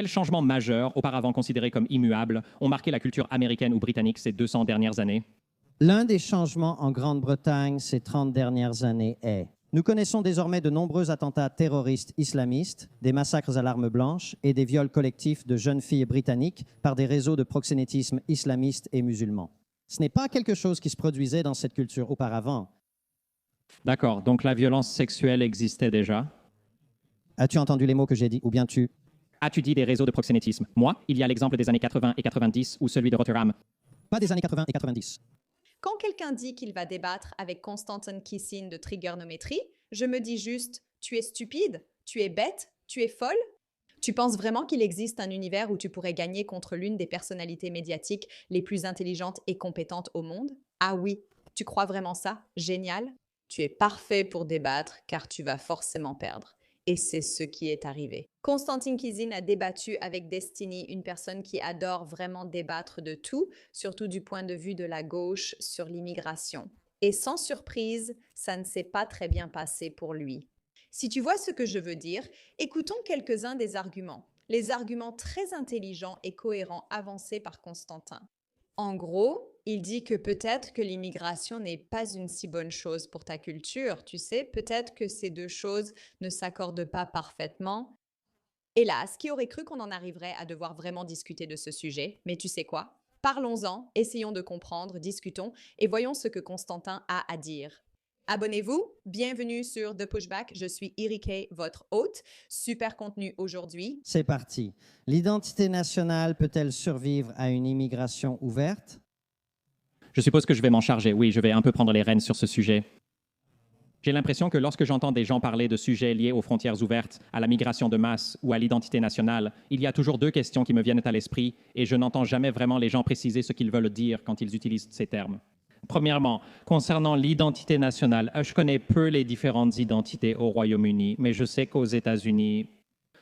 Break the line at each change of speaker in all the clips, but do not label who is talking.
Quels changements majeurs, auparavant considérés comme immuables, ont marqué la culture américaine ou britannique ces 200 dernières années?
L'un des changements en Grande-Bretagne ces 30 dernières années est: nous connaissons désormais de nombreux attentats terroristes islamistes, des massacres à l'arme blanche et des viols collectifs de jeunes filles britanniques par des réseaux de proxénétisme islamistes et musulmans. Ce n'est pas quelque chose qui se produisait dans cette culture auparavant.
D'accord, donc la violence sexuelle existait déjà.
As-tu entendu les mots que j'ai dit, ou bien
As-tu dit des réseaux de proxénétisme? Moi, il y a l'exemple des années 80 et 90 ou celui de Rotterdam.
Pas des années 80 et 90.
Quand quelqu'un dit qu'il va débattre avec Konstantin Kisin de trigonométrie, je me dis juste « tu es stupide, tu es bête, tu es folle ». Tu penses vraiment qu'il existe un univers où tu pourrais gagner contre l'une des personnalités médiatiques les plus intelligentes et compétentes au monde? Ah oui, tu crois vraiment ça? Génial. Tu es parfait pour débattre car tu vas forcément perdre. Et c'est ce qui est arrivé. Konstantin Kisin a débattu avec Destiny, une personne qui adore vraiment débattre de tout, surtout du point de vue de la gauche sur l'immigration. Et sans surprise, ça ne s'est pas très bien passé pour lui. Si tu vois ce que je veux dire, écoutons quelques-uns des arguments. Les arguments très intelligents et cohérents avancés par Constantin. En gros, il dit que peut-être que l'immigration n'est pas une si bonne chose pour ta culture, tu sais, peut-être que ces deux choses ne s'accordent pas parfaitement. Hélas, qui aurait cru qu'on en arriverait à devoir vraiment discuter de ce sujet? Mais tu sais quoi? Parlons-en, essayons de comprendre, discutons et voyons ce que Constantin a à dire. Abonnez-vous, bienvenue sur The Pushback, je suis Irike, votre hôte. Super contenu aujourd'hui.
C'est parti. L'identité nationale peut-elle survivre à une immigration ouverte?
Je suppose que je vais m'en charger. Oui, je vais un peu prendre les rênes sur ce sujet. J'ai l'impression que lorsque j'entends des gens parler de sujets liés aux frontières ouvertes, à la migration de masse ou à l'identité nationale, il y a toujours deux questions qui me viennent à l'esprit et je n'entends jamais vraiment les gens préciser ce qu'ils veulent dire quand ils utilisent ces termes. Premièrement, concernant l'identité nationale, je connais peu les différentes identités au Royaume-Uni, mais je sais qu'aux États-Unis,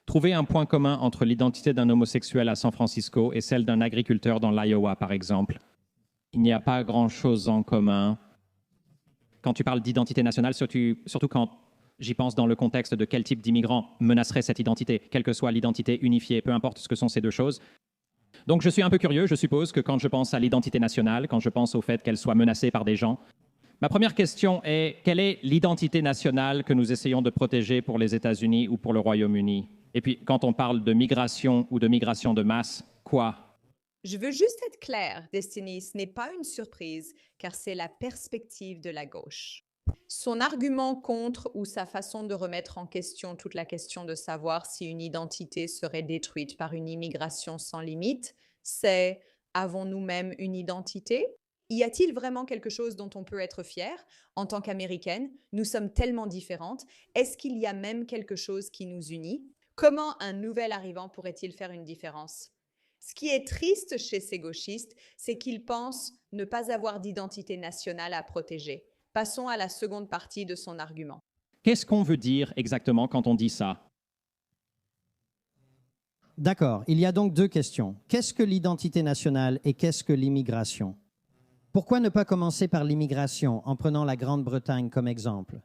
trouver un point commun entre l'identité d'un homosexuel à San Francisco et celle d'un agriculteur dans l'Iowa, par exemple, il n'y a pas grand-chose en commun. Quand tu parles d'identité nationale, surtout quand j'y pense dans le contexte de quel type d'immigrant menacerait cette identité, quelle que soit l'identité unifiée, peu importe ce que sont ces deux choses. Donc je suis un peu curieux, je suppose que quand je pense à l'identité nationale, quand je pense au fait qu'elle soit menacée par des gens, ma première question est: quelle est l'identité nationale que nous essayons de protéger pour les États-Unis ou pour le Royaume-Uni? Et puis quand on parle de migration ou de migration de masse, quoi?
Je veux juste être claire, Destiny, ce n'est pas une surprise, car c'est la perspective de la gauche. Son argument contre ou sa façon de remettre en question toute la question de savoir si une identité serait détruite par une immigration sans limite, c'est: avons-nous même une identité? Y a-t-il vraiment quelque chose dont on peut être fier? En tant qu'Américaine, nous sommes tellement différentes. Est-ce qu'il y a même quelque chose qui nous unit? Comment un nouvel arrivant pourrait-il faire une différence? Ce qui est triste chez ces gauchistes, c'est qu'ils pensent ne pas avoir d'identité nationale à protéger. Passons à la seconde partie de son argument.
Qu'est-ce qu'on veut dire exactement quand on dit ça?
D'accord, il y a donc deux questions. Qu'est-ce que l'identité nationale et qu'est-ce que l'immigration? Pourquoi ne pas commencer par l'immigration en prenant la Grande-Bretagne comme exemple?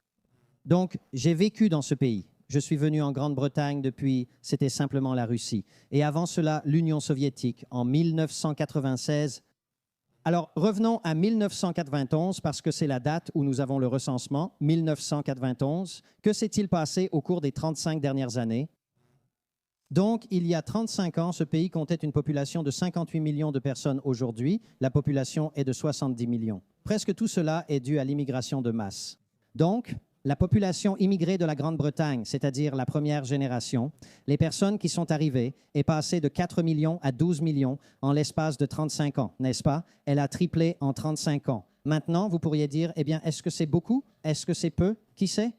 Donc, j'ai vécu dans ce pays. Je suis venu en Grande-Bretagne depuis, c'était simplement la Russie. Et avant cela, l'Union soviétique, en 1996. Alors, revenons à 1991, parce que c'est la date où nous avons le recensement, 1991. Que s'est-il passé au cours des 35 dernières années? Donc, il y a 35 ans, ce pays comptait une population de 58 millions de personnes aujourd'hui. La population est de 70 millions. Presque tout cela est dû à l'immigration de masse. Donc, la population immigrée de la Grande-Bretagne, c'est-à-dire la première génération, les personnes qui sont arrivées, est passée de 4 millions à 12 millions en l'espace de 35 ans, n'est-ce pas? Elle a triplé en 35 ans. Maintenant, vous pourriez dire, eh bien, est-ce que c'est beaucoup? Est-ce que c'est peu? Qui sait?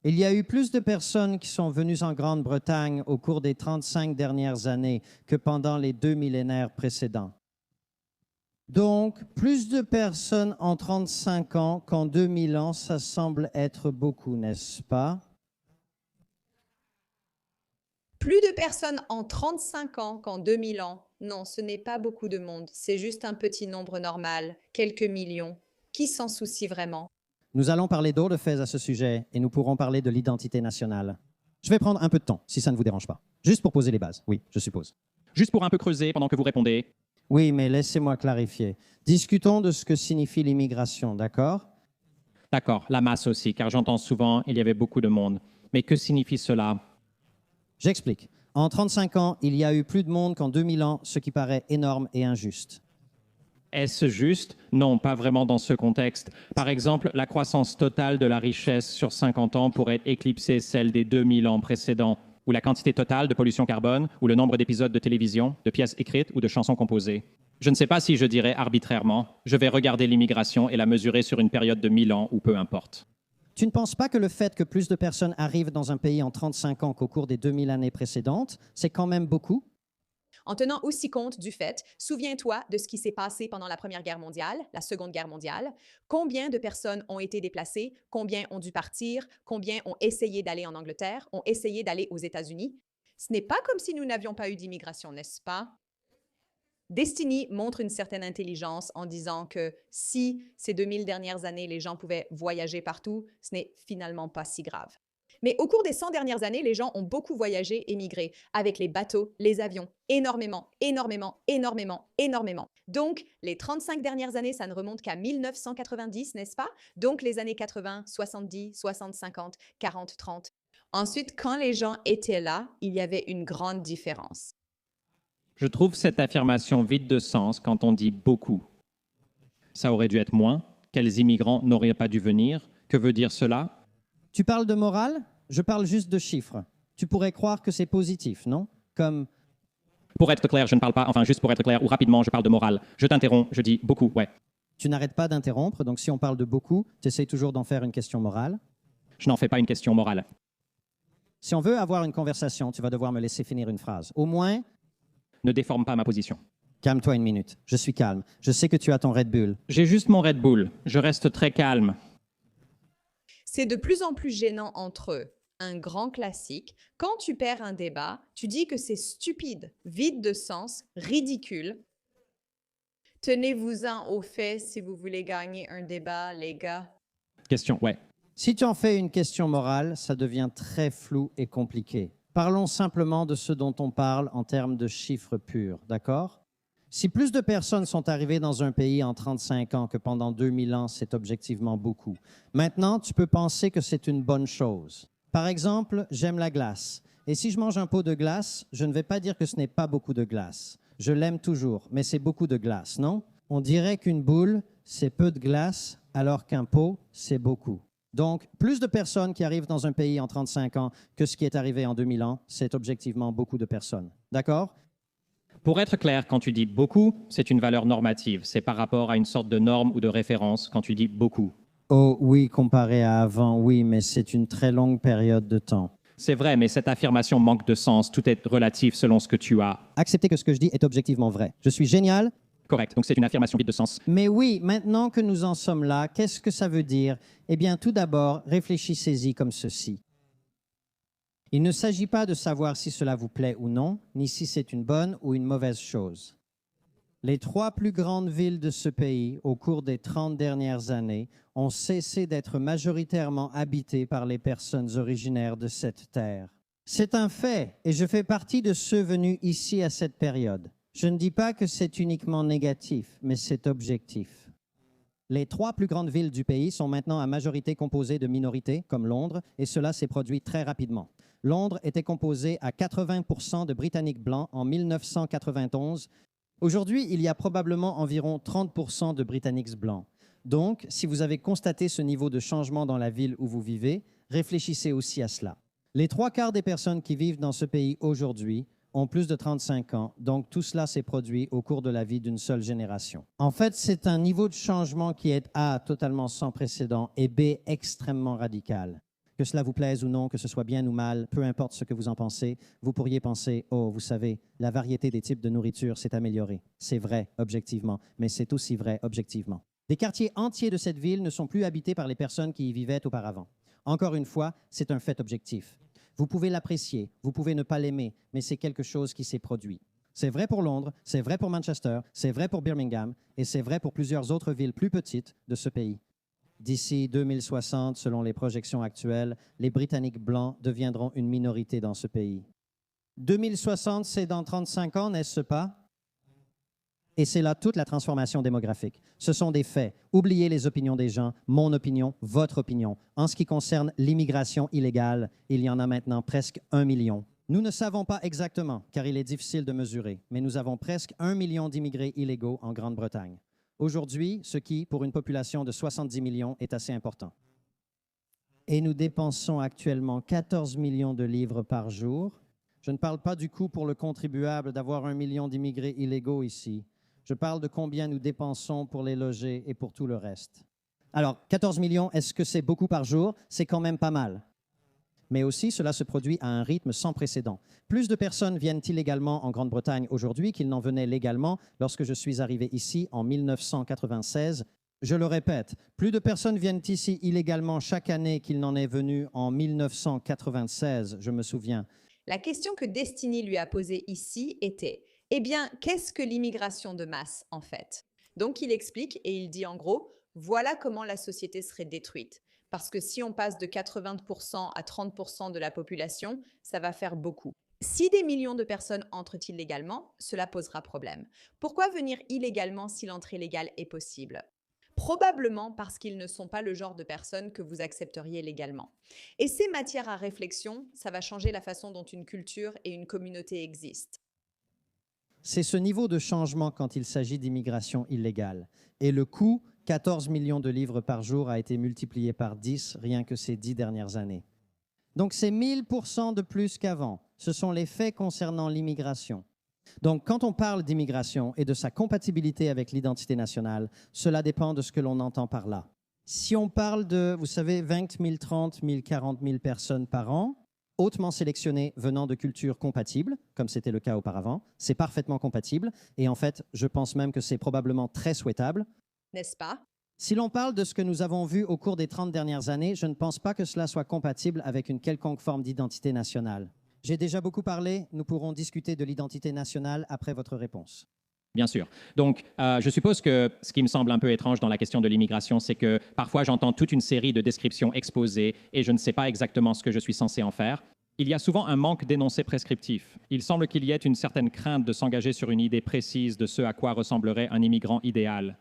Il y a eu plus de personnes qui sont venues en Grande-Bretagne au cours des 35 dernières années que pendant les 2 millénaires précédents. Donc, plus de personnes en 35 ans qu'en 2000 ans, ça semble être beaucoup, n'est-ce pas?
Plus de personnes en 35 ans qu'en 2000 ans. Non, ce n'est pas beaucoup de monde. C'est juste un petit nombre normal, quelques millions. Qui s'en soucie vraiment?
Nous allons parler d'autres faits à ce sujet et nous pourrons parler de l'identité nationale. Je vais prendre un peu de temps, si ça ne vous dérange pas. Juste pour poser les bases, oui, je suppose.
Juste pour un peu creuser pendant que vous répondez.
Oui, mais laissez-moi clarifier. Discutons de ce que signifie l'immigration, d'accord?
D'accord, la masse aussi, car j'entends souvent il y avait beaucoup de monde. Mais que signifie cela?
J'explique. En 35 ans, il y a eu plus de monde qu'en 2000 ans, ce qui paraît énorme et injuste.
Est-ce juste? Non, pas vraiment dans ce contexte. Par exemple, la croissance totale de la richesse sur 50 ans pourrait éclipser celle des 2000 ans précédents, ou la quantité totale de pollution carbone, ou le nombre d'épisodes de télévision, de pièces écrites ou de chansons composées. Je ne sais pas si je dirais arbitrairement. Je vais regarder l'immigration et la mesurer sur une période de 1000 ans ou peu importe.
Tu ne penses pas que le fait que plus de personnes arrivent dans un pays en 35 ans qu'au cours des 2000 années précédentes, c'est quand même beaucoup?
En tenant aussi compte du fait, souviens-toi de ce qui s'est passé pendant la Première Guerre mondiale, la Seconde Guerre mondiale. Combien de personnes ont été déplacées? Combien ont dû partir? Combien ont essayé d'aller en Angleterre? Ont essayé d'aller aux États-Unis? Ce n'est pas comme si nous n'avions pas eu d'immigration, n'est-ce pas? Destiny montre une certaine intelligence en disant que si ces 2000 dernières années, les gens pouvaient voyager partout, ce n'est finalement pas si grave. Mais au cours des 100 dernières années, les gens ont beaucoup voyagé et migré avec les bateaux, les avions, énormément, énormément, énormément, énormément. Donc, les 35 dernières années, ça ne remonte qu'à 1990, n'est-ce pas? Donc, les années 80, 70, 60, 50, 40, 30. Ensuite, quand les gens étaient là, il y avait une grande différence.
Je trouve cette affirmation vide de sens quand on dit beaucoup. Ça aurait dû être moins. Quels immigrants n'auraient pas dû venir? Que veut dire cela?
Tu parles de morale? Je parle juste de chiffres. Tu pourrais croire que c'est positif, non? Comme
Pour être clair, je ne parle pas, enfin juste pour être clair, ou rapidement, je parle de morale. Je t'interromps, je dis beaucoup, ouais.
tu n'arrêtes pas d'interrompre, donc si on parle de beaucoup, tu essaies toujours d'en faire une question morale.
Je n'en fais pas une question morale.
Si on veut avoir une conversation, tu vas devoir me laisser finir une phrase. Au moins,
Ne déforme pas ma position.
calme-toi une minute. Je suis calme. Je sais que tu as ton Red Bull.
J'ai juste mon Red Bull. Je reste très calme.
C'est de plus en plus gênant entre eux. Un grand classique. Quand tu perds un débat, tu dis que c'est stupide, vide de sens, ridicule. Tenez-vous-en au fait si vous voulez gagner un débat, les gars.
Question, ouais.
Si tu en fais une question morale, ça devient très flou et compliqué. Parlons simplement de ce dont on parle en termes de chiffres purs, d'accord? Si plus de personnes sont arrivées dans un pays en 35 ans que pendant 2000 ans, c'est objectivement beaucoup. Maintenant, tu peux penser que c'est une bonne chose. Par exemple, j'aime la glace. Et si je mange un pot de glace, je ne vais pas dire que ce n'est pas beaucoup de glace. Je l'aime toujours, mais c'est beaucoup de glace, non? On dirait qu'une boule, c'est peu de glace, alors qu'un pot, c'est beaucoup. Donc, plus de personnes qui arrivent dans un pays en 35 ans que ce qui est arrivé en 2000 ans, c'est objectivement beaucoup de personnes. D'accord?
Pour être clair, quand tu dis beaucoup, c'est une valeur normative. C'est par rapport à une sorte de norme ou de référence quand tu dis beaucoup.
Oh oui, comparé à avant, oui, mais c'est une très longue période de temps.
C'est vrai, mais cette affirmation manque de sens. Tout est relatif selon ce que tu as.
Acceptez que ce que je dis est objectivement vrai. Je suis génial,
Correct. Donc c'est une affirmation vide de sens.
mais oui, maintenant que nous en sommes là, qu'est-ce que ça veut dire? Eh bien, tout d'abord, réfléchissez-y comme ceci. Il ne s'agit pas de savoir si cela vous plaît ou non, ni si c'est une bonne ou une mauvaise chose. Les trois plus grandes villes de ce pays, au cours des 30 dernières années, ont cessé d'être majoritairement habitées par les personnes originaires de cette terre. C'est un fait, et je fais partie de ceux venus ici à cette période. Je ne dis pas que c'est uniquement négatif, mais c'est objectif. Les trois plus grandes villes du pays sont maintenant à majorité composées de minorités, comme Londres, et cela s'est produit très rapidement. Londres était composé à 80% de Britanniques blancs en 1991. Aujourd'hui, il y a probablement environ 30% de Britanniques blancs. Donc, si vous avez constaté ce niveau de changement dans la ville où vous vivez, réfléchissez aussi à cela. Les trois quarts des personnes qui vivent dans ce pays aujourd'hui ont plus de 35 ans, donc tout cela s'est produit au cours de la vie d'une seule génération. En fait, c'est un niveau de changement qui est A, totalement sans précédent, et B, extrêmement radical. Que cela vous plaise ou non, que ce soit bien ou mal, peu importe ce que vous en pensez, vous pourriez penser « Oh, vous savez, la variété des types de nourriture s'est améliorée. » C'est vrai, objectivement, mais c'est aussi vrai, objectivement. Des quartiers entiers de cette ville ne sont plus habités par les personnes qui y vivaient auparavant. Encore une fois, c'est un fait objectif. Vous pouvez l'apprécier, vous pouvez ne pas l'aimer, mais c'est quelque chose qui s'est produit. C'est vrai pour Londres, c'est vrai pour Manchester, c'est vrai pour Birmingham, et c'est vrai pour plusieurs autres villes plus petites de ce pays. D'ici 2060, selon les projections actuelles, les Britanniques blancs deviendront une minorité dans ce pays. 2060, c'est dans 35 ans, n'est-ce pas? Et c'est là toute la transformation démographique. Ce sont des faits. Oubliez les opinions des gens, mon opinion, votre opinion. En ce qui concerne l'immigration illégale, il y en a maintenant presque 1 million. Nous ne savons pas exactement, car il est difficile de mesurer, mais nous avons presque 1 million d'immigrés illégaux en Grande-Bretagne. Aujourd'hui, ce qui, pour une population de 70 millions, est assez important. Et nous dépensons actuellement 14 millions de livres par jour. Je ne parle pas du coût pour le contribuable d'avoir 1 million d'immigrés illégaux ici. Je parle de combien nous dépensons pour les loger et pour tout le reste. Alors, 14 millions, est-ce que c'est beaucoup par jour? C'est quand même pas mal. Mais aussi, cela se produit à un rythme sans précédent. Plus de personnes viennent illégalement en Grande-Bretagne aujourd'hui qu'ils n'en venaient légalement lorsque je suis arrivé ici en 1996. Je le répète, plus de personnes viennent ici illégalement chaque année qu'il n'en est venu en 1996, je me souviens.
La question que Destiny lui a posée ici était « Eh bien, qu'est-ce que l'immigration de masse, en fait ?» Donc, il explique et il dit en gros « Voilà comment la société serait détruite. Parce que si on passe de 80% à 30% de la population, ça va faire beaucoup. Si des millions de personnes entrent illégalement, cela posera problème. Pourquoi venir illégalement si l'entrée légale est possible ? Probablement parce qu'ils ne sont pas le genre de personnes que vous accepteriez légalement. Et ces matières à réflexion, ça va changer la façon dont une culture et une communauté existent.
C'est ce niveau de changement quand il s'agit d'immigration illégale. Et le coût, 14 millions de livres par jour, a été multiplié par 10 rien que ces 10 dernières années. Donc c'est 1000% de plus qu'avant. Ce sont les faits concernant l'immigration. Donc quand on parle d'immigration et de sa compatibilité avec l'identité nationale, cela dépend de ce que l'on entend par là. Si on parle de, vous savez, 20 000, 30 000, 40 000 personnes par an, hautement sélectionnées venant de cultures compatibles, comme c'était le cas auparavant, c'est parfaitement compatible. Et en fait, je pense même que c'est probablement très souhaitable.
N'est-ce pas?
Si l'on parle de ce que nous avons vu au cours des 30 dernières années, je ne pense pas que cela soit compatible avec une quelconque forme d'identité nationale. J'ai déjà beaucoup parlé, nous pourrons discuter de l'identité nationale après votre réponse.
Bien sûr. Donc, je suppose que ce qui me semble un peu étrange dans la question de l'immigration, c'est que parfois j'entends toute une série de descriptions exposées et je ne sais pas exactement ce que je suis censé en faire. Il y a souvent un manque d'énoncés prescriptifs. Il semble qu'il y ait une certaine crainte de s'engager sur une idée précise de ce à quoi ressemblerait un immigrant idéal.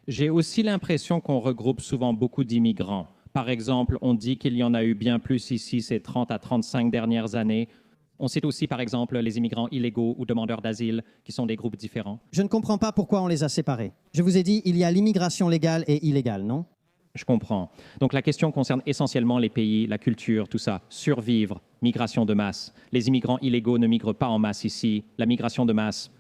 J'ai aussi l'impression qu'on regroupe souvent beaucoup d'immigrants. Par exemple, on dit qu'il y en a eu bien plus ici ces 30 à 35 dernières années. On cite aussi, par exemple, les immigrants illégaux ou demandeurs d'asile, qui sont des groupes différents.
Je ne comprends pas pourquoi on les a séparés. Je vous ai dit, il y a l'immigration légale et illégale, non?
Je comprends. Donc la question concerne essentiellement les pays, la culture, tout ça. Survivre, migration de masse. Les immigrants illégaux ne migrent pas en masse ici. La migration de masse...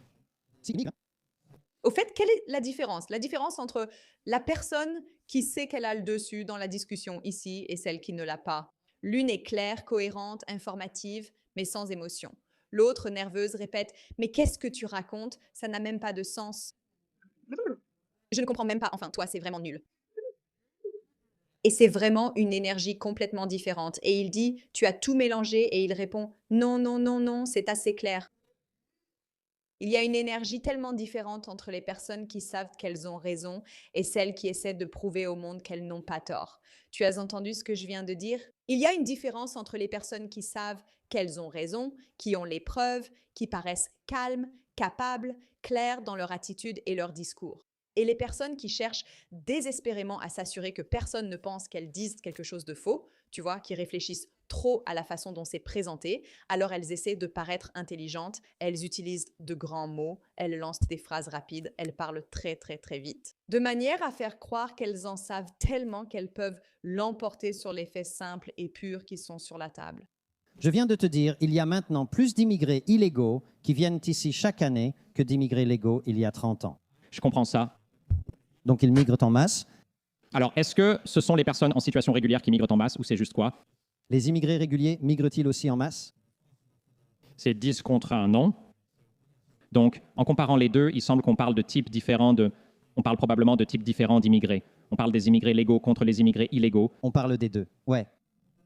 Au fait, quelle est la différence? La différence entre la personne qui sait qu'elle a le dessus dans la discussion ici et celle qui ne l'a pas. L'une est claire, cohérente, informative, mais sans émotion. L'autre, nerveuse, répète « Mais qu'est-ce que tu racontes? Ça n'a même pas de sens. » Je ne comprends même pas. Enfin, toi, c'est vraiment nul. Et c'est vraiment une énergie complètement différente. Et il dit « Tu as tout mélangé » et il répond « Non, non, non, non, c'est assez clair. » Il y a une énergie tellement différente entre les personnes qui savent qu'elles ont raison et celles qui essaient de prouver au monde qu'elles n'ont pas tort. Tu as entendu ce que je viens de dire? Il y a une différence entre les personnes qui savent qu'elles ont raison, qui ont les preuves, qui paraissent calmes, capables, claires dans leur attitude et leur discours. Et les personnes qui cherchent désespérément à s'assurer que personne ne pense qu'elles disent quelque chose de faux, tu vois, qui réfléchissent trop à la façon dont c'est présenté, alors elles essaient de paraître intelligentes, elles utilisent de grands mots, elles lancent des phrases rapides, elles parlent très très très vite, de manière à faire croire qu'elles en savent tellement qu'elles peuvent l'emporter sur les faits simples et purs qui sont sur la table.
Je viens de te dire, il y a maintenant plus d'immigrés illégaux qui viennent ici chaque année que d'immigrés légaux il y a 30 ans.
Je comprends ça.
Donc ils migrent en masse.
Alors, est-ce que ce sont les personnes en situation régulière qui migrent en masse ou c'est juste quoi?
Les immigrés réguliers migrent-ils aussi en masse?
C'est 10 contre 1, non? Donc, en comparant les deux, il semble qu'on parle de types différents de... On parle probablement de types différents d'immigrés. On parle des immigrés légaux contre les immigrés illégaux.
On parle des deux, ouais.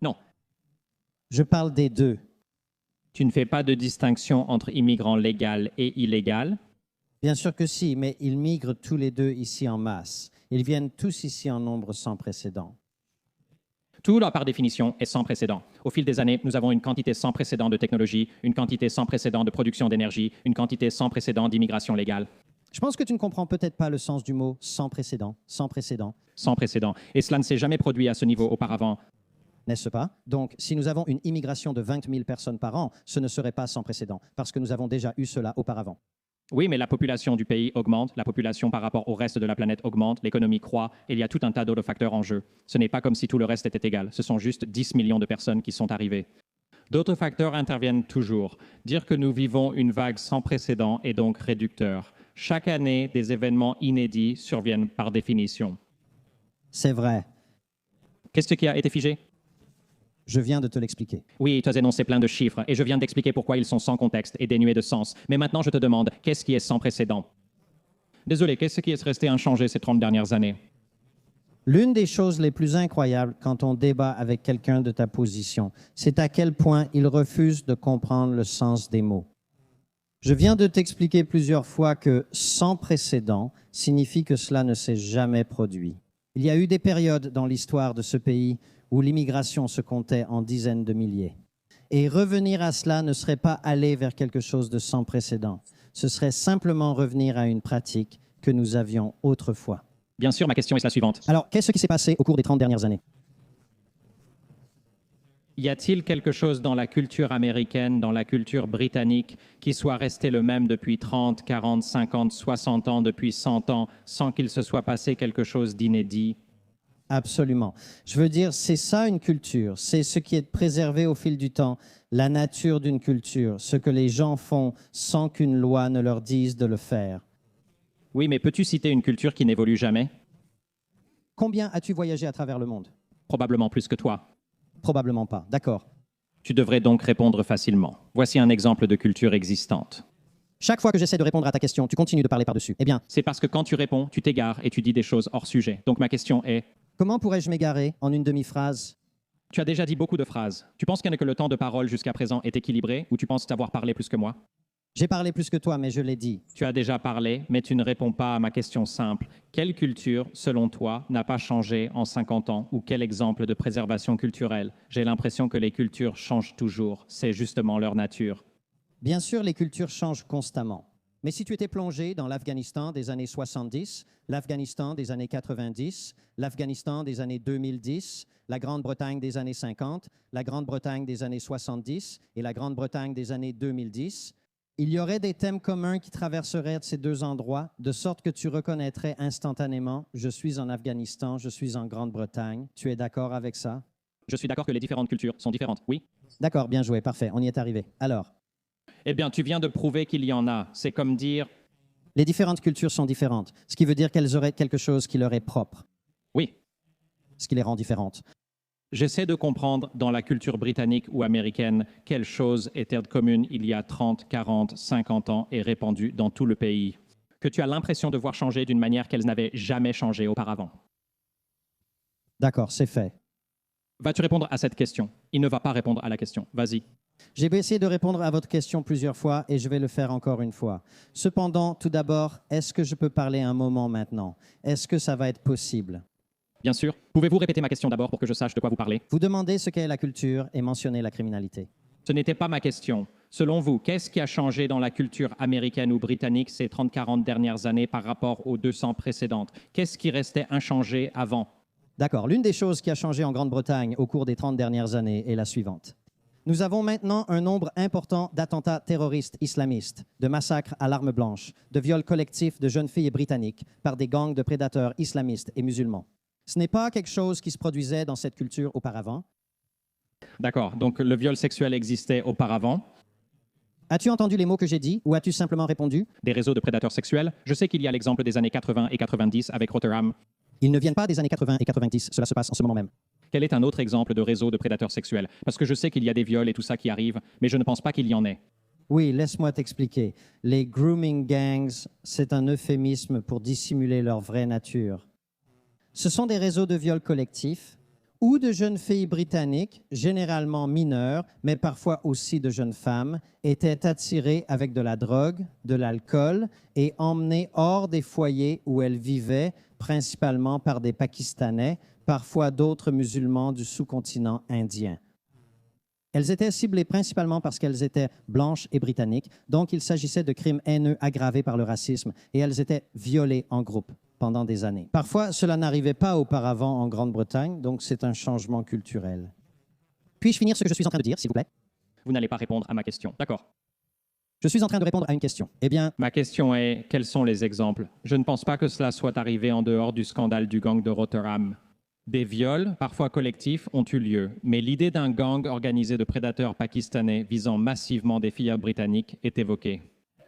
Non.
Je parle des deux.
Tu ne fais pas de distinction entre immigrants légaux et illégaux?
Bien sûr que si, mais ils migrent tous les deux ici en masse. Ils viennent tous ici en nombre sans précédent.
Tout, là, par définition, est sans précédent. Au fil des années, nous avons une quantité sans précédent de technologie, une quantité sans précédent de production d'énergie, une quantité sans précédent d'immigration légale.
Je pense que tu ne comprends peut-être pas le sens du mot sans précédent, sans précédent,
Sans précédent. Et cela ne s'est jamais produit à ce niveau auparavant.
n'est-ce pas? Donc, si nous avons une immigration de 20 000 personnes par an, ce ne serait pas sans précédent, parce que nous avons déjà eu cela auparavant.
Oui, mais la population du pays augmente, la population par rapport au reste de la planète augmente, l'économie croît, et il y a tout un tas d'autres facteurs en jeu. Ce n'est pas comme si tout le reste était égal, ce sont juste 10 millions de personnes qui sont arrivées. D'autres facteurs interviennent toujours. Dire que nous vivons une vague sans précédent est donc réducteur. Chaque année, des événements inédits surviennent par définition.
C'est vrai.
Qu'est-ce qui a été figé?
Je viens de te l'expliquer.
Oui, tu as énoncé plein de chiffres, et je viens d'expliquer pourquoi ils sont sans contexte et dénués de sens. Mais maintenant, je te demande, qu'est-ce qui est sans précédent? Désolé, qu'est-ce qui est resté inchangé ces 30 dernières années?
L'une des choses les plus incroyables quand on débat avec quelqu'un de ta position, c'est à quel point il refuse de comprendre le sens des mots. Je viens de t'expliquer plusieurs fois que sans précédent signifie que cela ne s'est jamais produit. Il y a eu des périodes dans l'histoire de ce pays où l'immigration se comptait en dizaines de milliers. Et revenir à cela ne serait pas aller vers quelque chose de sans précédent. Ce serait simplement revenir à une pratique que nous avions autrefois.
Bien sûr, ma question est la suivante.
Alors, qu'est-ce qui s'est passé au cours des 30 dernières années?
Y a-t-il quelque chose dans la culture américaine, dans la culture britannique, qui soit resté le même depuis 30, 40, 50, 60 ans, depuis 100 ans, sans qu'il se soit passé quelque chose d'inédit?
Absolument. Je veux dire, c'est ça une culture. C'est ce qui est préservé au fil du temps, la nature d'une culture, ce que les gens font sans qu'une loi ne leur dise de le faire.
Oui, mais peux-tu citer une culture qui n'évolue jamais?
Combien as-tu voyagé à travers le monde?
Probablement plus que toi.
Probablement pas. D'accord.
Tu devrais donc répondre facilement. Voici un exemple de culture existante.
Chaque fois que j'essaie de répondre à ta question, tu continues de parler par-dessus. Eh bien,
C'est parce que quand tu réponds, tu t'égares et tu dis des choses hors sujet. Donc ma question est,
comment pourrais-je m'égarer en une demi-phrase?
tu as déjà dit beaucoup de phrases. Tu penses que le temps de parole jusqu'à présent est équilibré ou tu penses t'avoir parlé plus que moi?
J'ai parlé plus que toi, mais je l'ai dit.
Tu as déjà parlé, mais tu ne réponds pas à ma question simple. Quelle culture, selon toi, n'a pas changé en 50 ans ou quel exemple de préservation culturelle? J'ai l'impression que les cultures changent toujours. C'est justement leur nature.
Bien sûr, les cultures changent constamment. Mais si tu étais plongé dans l'Afghanistan des années 70, l'Afghanistan des années 90, l'Afghanistan des années 2010, la Grande-Bretagne des années 50, la Grande-Bretagne des années 70 et la Grande-Bretagne des années 2010, il y aurait des thèmes communs qui traverseraient ces deux endroits, de sorte que tu reconnaîtrais instantanément « Je suis en Afghanistan, je suis en Grande-Bretagne ». Tu es d'accord avec ça?
Je suis d'accord que les différentes cultures sont différentes, oui?
D'accord, bien joué, parfait, on y est arrivé. Alors,
Eh bien, tu viens de prouver qu'il y en a. C'est comme dire,
les différentes cultures sont différentes, ce qui veut dire qu'elles auraient quelque chose qui leur est propre,
oui.
ce qui les rend différentes.
J'essaie de comprendre dans la culture britannique ou américaine quelle chose était commune il y a 30, 40, 50 ans et répandue dans tout le pays, que tu as l'impression de voir changer d'une manière qu'elle n'avait jamais changé auparavant.
D'accord, c'est fait.
Vas-tu répondre à cette question? Il ne va pas répondre à la question. Vas-y.
J'ai essayé de répondre à votre question plusieurs fois et je vais le faire encore une fois. Cependant, tout d'abord, est-ce que je peux parler un moment maintenant? Est-ce que ça va être possible?
Bien sûr. Pouvez-vous répéter ma question d'abord pour que je sache de quoi vous parlez?
Vous demandez ce qu'est la culture et mentionnez la criminalité.
Ce n'était pas ma question. Selon vous, qu'est-ce qui a changé dans la culture américaine ou britannique ces 30-40 dernières années par rapport aux 200 précédentes? Qu'est-ce qui restait inchangé avant?
D'accord. L'une des choses qui a changé en Grande-Bretagne au cours des 30 dernières années est la suivante. Nous avons maintenant un nombre important d'attentats terroristes islamistes, de massacres à l'arme blanche, de viols collectifs de jeunes filles britanniques par des gangs de prédateurs islamistes et musulmans. Ce n'est pas quelque chose qui se produisait dans cette culture auparavant.
D'accord. Donc le viol sexuel existait auparavant.
As-tu entendu les mots que j'ai dit ou as-tu simplement répondu?
Des réseaux de prédateurs sexuels. Je sais qu'il y a l'exemple des années 80 et 90 avec Rotherham.
Ils ne viennent pas des années 80 et 90, cela se passe en ce moment même.
Quel est un autre exemple de réseau de prédateurs sexuels? Parce que je sais qu'il y a des viols et tout ça qui arrive, mais je ne pense pas qu'il y en ait.
Oui, laisse-moi t'expliquer. Les grooming gangs, c'est un euphémisme pour dissimuler leur vraie nature. Ce sont des réseaux de viols collectifs où de jeunes filles britanniques, généralement mineures, mais parfois aussi de jeunes femmes, étaient attirées avec de la drogue, de l'alcool et emmenées hors des foyers où elles vivaient, principalement par des Pakistanais, parfois d'autres musulmans du sous-continent indien. Elles étaient ciblées principalement parce qu'elles étaient blanches et britanniques, donc il s'agissait de crimes haineux aggravés par le racisme, et elles étaient violées en groupe pendant des années. Parfois, cela n'arrivait pas auparavant en Grande-Bretagne, donc c'est un changement culturel. Puis-je finir ce que je suis en train de dire, s'il vous plaît?
Vous n'allez pas répondre à ma question. D'accord.
Je suis en train de répondre à une question. Eh bien,
Ma question est, quels sont les exemples? Je ne pense pas que cela soit arrivé en dehors du scandale du gang de Rotherham. Des viols, parfois collectifs, ont eu lieu, mais l'idée d'un gang organisé de prédateurs pakistanais visant massivement des fillettes britanniques est évoquée.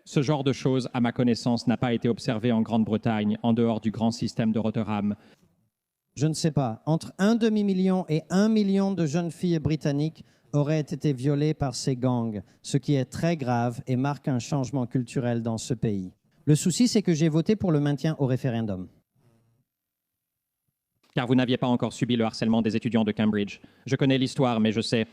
Ce genre de choses, à ma connaissance, n'a pas été observé en Grande-Bretagne, en dehors du grand système de Rotherham.
je ne sais pas, entre 1 demi-million et 1 million de jeunes filles britanniques auraient été violées par ces gangs, ce qui est très grave et marque un changement culturel dans ce pays. Le souci, c'est que j'ai voté pour le maintien au référendum.
Car vous n'aviez pas encore subi le harcèlement des étudiants de Cambridge. Je connais l'histoire, mais je sais.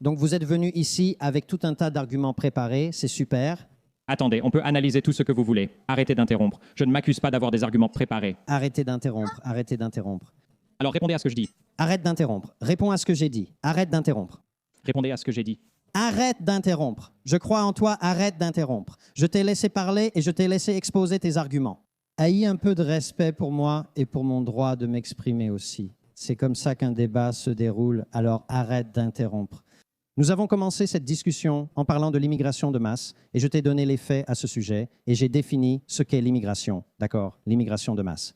Donc vous êtes venu ici avec tout un tas d'arguments préparés, c'est super.
Attendez, on peut analyser tout ce que vous voulez. Arrêtez d'interrompre. Je ne m'accuse pas d'avoir des arguments préparés.
Arrêtez d'interrompre, arrêtez d'interrompre.
Alors répondez à ce que je dis.
Arrête d'interrompre, réponds à ce que j'ai dit. Arrête d'interrompre.
Répondez à ce que j'ai dit.
Arrête d'interrompre. Je crois en toi, arrête d'interrompre. Je t'ai laissé parler et je t'ai laissé exposer tes arguments. Ayez un peu de respect pour moi et pour mon droit de m'exprimer aussi. C'est comme ça qu'un débat se déroule, alors arrête d'interrompre. Nous avons commencé cette discussion en parlant de l'immigration de masse et je t'ai donné les faits à ce sujet et j'ai défini ce qu'est l'immigration, d'accord, l'immigration de masse.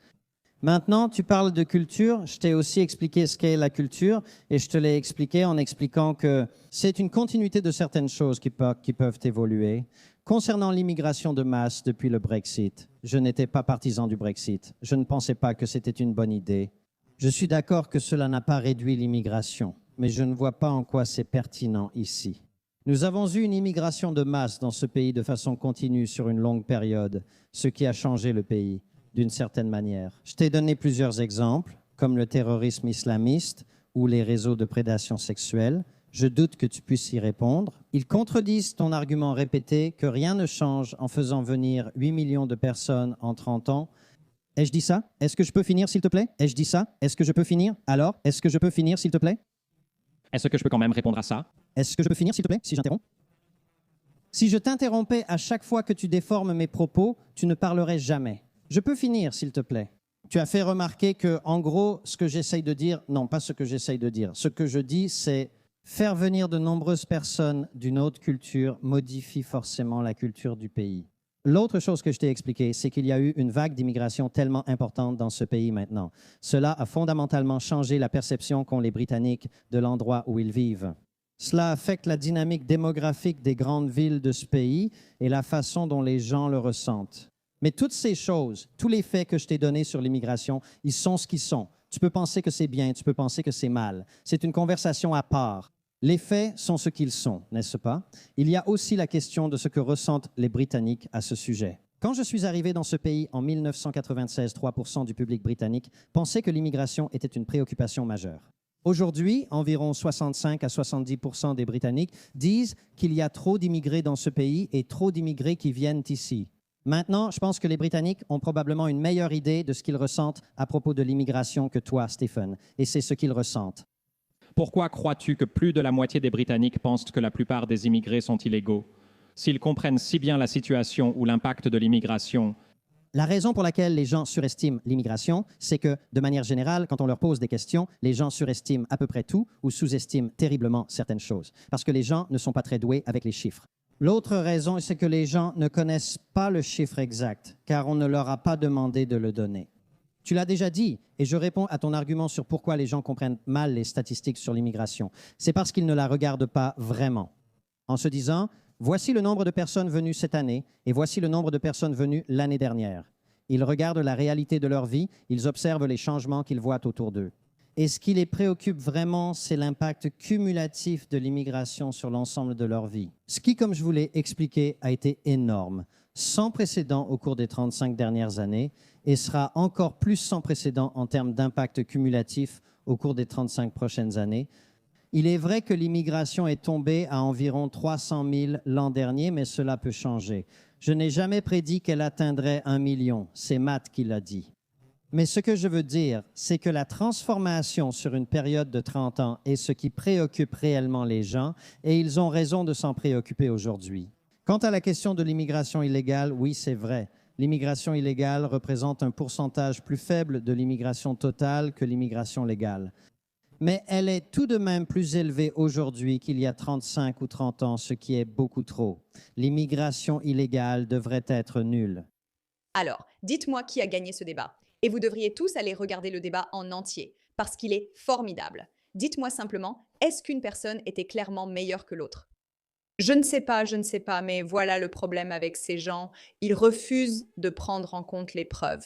Maintenant, tu parles de culture, je t'ai aussi expliqué ce qu'est la culture et je te l'ai expliqué en expliquant que c'est une continuité de certaines choses qui peuvent évoluer. Concernant l'immigration de masse depuis le Brexit, je n'étais pas partisan du Brexit. Je ne pensais pas que c'était une bonne idée. Je suis d'accord que cela n'a pas réduit l'immigration, mais je ne vois pas en quoi c'est pertinent ici. Nous avons eu une immigration de masse dans ce pays de façon continue sur une longue période, ce qui a changé le pays d'une certaine manière. Je t'ai donné plusieurs exemples, comme le terrorisme islamiste ou les réseaux de prédation sexuelle. Je doute que tu puisses y répondre. Ils contredisent ton argument répété que rien ne change en faisant venir 8 millions de personnes en 30 ans. Ai-je dit ça? Est-ce que je peux finir, s'il te plaît? Ai-je dit ça? Est-ce que je peux finir? Alors, est-ce que je peux finir, s'il te plaît?
Est-ce que je peux quand même répondre à ça?
Est-ce que je peux finir, s'il te plaît, si j'interromps? Si je t'interrompais à chaque fois que tu déformes mes propos, tu ne parlerais jamais. Je peux finir, s'il te plaît. Tu as fait remarquer que, en gros, ce que j'essaye de dire, non, pas ce que j'essaye de dire. Ce que je dis, c'est faire venir de nombreuses personnes d'une autre culture modifie forcément la culture du pays. L'autre chose que je t'ai expliqué, c'est qu'il y a eu une vague d'immigration tellement importante dans ce pays maintenant. Cela a fondamentalement changé la perception qu'ont les Britanniques de l'endroit où ils vivent. Cela affecte la dynamique démographique des grandes villes de ce pays et la façon dont les gens le ressentent. Mais toutes ces choses, tous les faits que je t'ai donnés sur l'immigration, ils sont ce qu'ils sont. Tu peux penser que c'est bien, tu peux penser que c'est mal. C'est une conversation à part. Les faits sont ce qu'ils sont, n'est-ce pas? Il y a aussi la question de ce que ressentent les Britanniques à ce sujet. Quand je suis arrivé dans ce pays en 1996, 3% du public britannique pensait que l'immigration était une préoccupation majeure. Aujourd'hui, environ 65 à 70% des Britanniques disent qu'il y a trop d'immigrés dans ce pays et trop d'immigrés qui viennent ici. Maintenant, je pense que les Britanniques ont probablement une meilleure idée de ce qu'ils ressentent à propos de l'immigration que toi, Stephen, et c'est ce qu'ils ressentent.
Pourquoi crois-tu que plus de la moitié des Britanniques pensent que la plupart des immigrés sont illégaux? S'ils comprennent si bien la situation ou l'impact de l'immigration,
La raison pour laquelle les gens surestiment l'immigration, c'est que, de manière générale, quand on leur pose des questions, les gens surestiment à peu près tout ou sous-estiment terriblement certaines choses, parce que les gens ne sont pas très doués avec les chiffres. L'autre raison, c'est que les gens ne connaissent pas le chiffre exact, car on ne leur a pas demandé de le donner. Tu l'as déjà dit, et je réponds à ton argument sur pourquoi les gens comprennent mal les statistiques sur l'immigration. C'est parce qu'ils ne la regardent pas vraiment. En se disant, voici le nombre de personnes venues cette année, et voici le nombre de personnes venues l'année dernière. Ils regardent la réalité de leur vie, ils observent les changements qu'ils voient autour d'eux. Et ce qui les préoccupe vraiment, c'est l'impact cumulatif de l'immigration sur l'ensemble de leur vie. Ce qui, comme je vous l'ai expliqué, a été énorme, sans précédent au cours des 35 dernières années, et sera encore plus sans précédent en termes d'impact cumulatif au cours des 35 prochaines années. Il est vrai que l'immigration est tombée à environ 300 000 l'an dernier, mais cela peut changer. Je n'ai jamais prédit qu'elle atteindrait 1 million. C'est Matt qui l'a dit. Mais ce que je veux dire, c'est que la transformation sur une période de 30 ans est ce qui préoccupe réellement les gens et ils ont raison de s'en préoccuper aujourd'hui. Quant à la question de l'immigration illégale, oui, c'est vrai. L'immigration illégale représente un pourcentage plus faible de l'immigration totale que l'immigration légale. Mais elle est tout de même plus élevée aujourd'hui qu'il y a 35 ou 30 ans, ce qui est beaucoup trop. L'immigration illégale devrait être nulle.
Alors, dites-moi qui a gagné ce débat. Et vous devriez tous aller regarder le débat en entier, parce qu'il est formidable. Dites-moi simplement, est-ce qu'une personne était clairement meilleure que l'autre? Je ne sais pas, mais voilà le problème avec ces gens. Ils refusent de prendre en compte les preuves.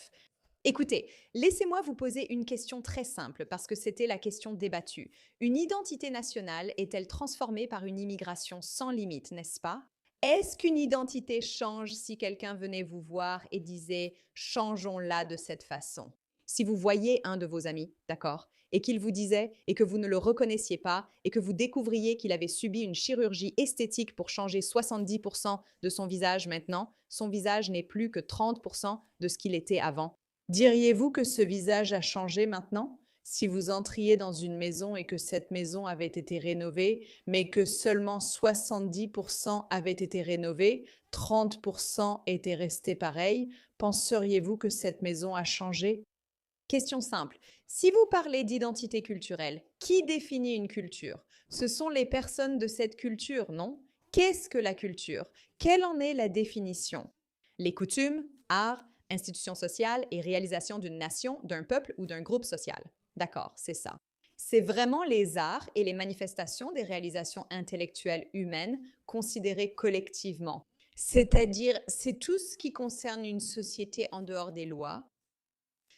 Écoutez, laissez-moi vous poser une question très simple, parce que c'était la question débattue. Une identité nationale est-elle transformée par une immigration sans limite, n'est-ce pas? Est-ce qu'une identité change si quelqu'un venait vous voir et disait « changeons-la de cette façon » ? Si vous voyez un de vos amis, d'accord, et qu'il vous disait et que vous ne le reconnaissiez pas et que vous découvriez qu'il avait subi une chirurgie esthétique pour changer 70% de son visage maintenant, son visage n'est plus que 30% de ce qu'il était avant. Diriez-vous que ce visage a changé maintenant? Si vous entriez dans une maison et que cette maison avait été rénovée, mais que seulement 70% avaient été rénovés, 30% étaient restés pareils, penseriez-vous que cette maison a changé? Question simple. Si vous parlez d'identité culturelle, qui définit une culture? Ce sont les personnes de cette culture, non? Qu'est-ce que la culture? Quelle en est la définition? Les coutumes, arts, institutions sociales et réalisation d'une nation, d'un peuple ou d'un groupe social. D'accord, c'est ça. C'est vraiment les arts et les manifestations des réalisations intellectuelles humaines considérées collectivement. C'est-à-dire, c'est tout ce qui concerne une société en dehors des lois.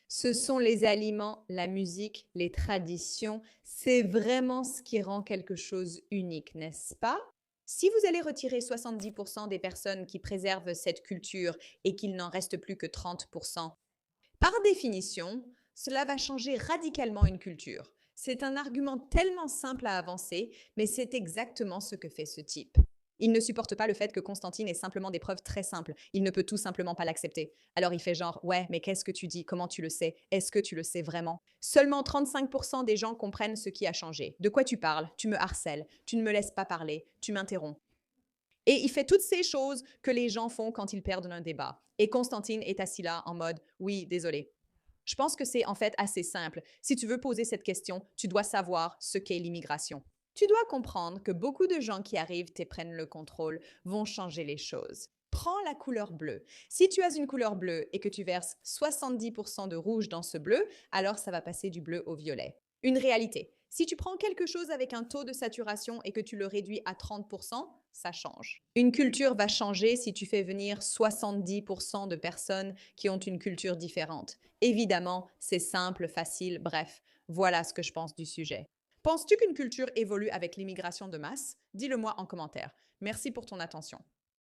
Ce sont les aliments, la musique, les traditions. C'est vraiment ce qui rend quelque chose unique, n'est-ce pas? Si vous allez retirer 70% des personnes qui préservent cette culture et qu'il n'en reste plus que 30%, par définition, cela va changer radicalement une culture. C'est un argument tellement simple à avancer, mais c'est exactement ce que fait ce type. Il ne supporte pas le fait que Constantine ait simplement des preuves très simples. Il ne peut tout simplement pas l'accepter. Alors il fait genre « Ouais, mais qu'est-ce que tu dis? Comment tu le sais? Est-ce que tu le sais vraiment ?» Seulement 35% des gens comprennent ce qui a changé. De quoi tu parles? Tu me harcèles. Tu ne me laisses pas parler. Tu m'interromps. Et il fait toutes ces choses que les gens font quand ils perdent un débat. Et Constantine est assis là en mode « Oui, désolé. » Je pense que c'est en fait assez simple. Si tu veux poser cette question, tu dois savoir ce qu'est l'immigration. Tu dois comprendre que beaucoup de gens qui arrivent et prennent le contrôle vont changer les choses. Prends la couleur bleue. Si tu as une couleur bleue et que tu verses 70% de rouge dans ce bleu, alors ça va passer du bleu au violet. Une réalité. Si tu prends quelque chose avec un taux de saturation et que tu le réduis à 30%, ça change. Une culture va changer si tu fais venir 70% de personnes qui ont une culture différente. Évidemment, c'est simple, facile, bref, voilà ce que je pense du sujet. Penses-tu qu'une culture évolue avec l'immigration de masse? Dis-le moi en commentaire. Merci pour ton attention.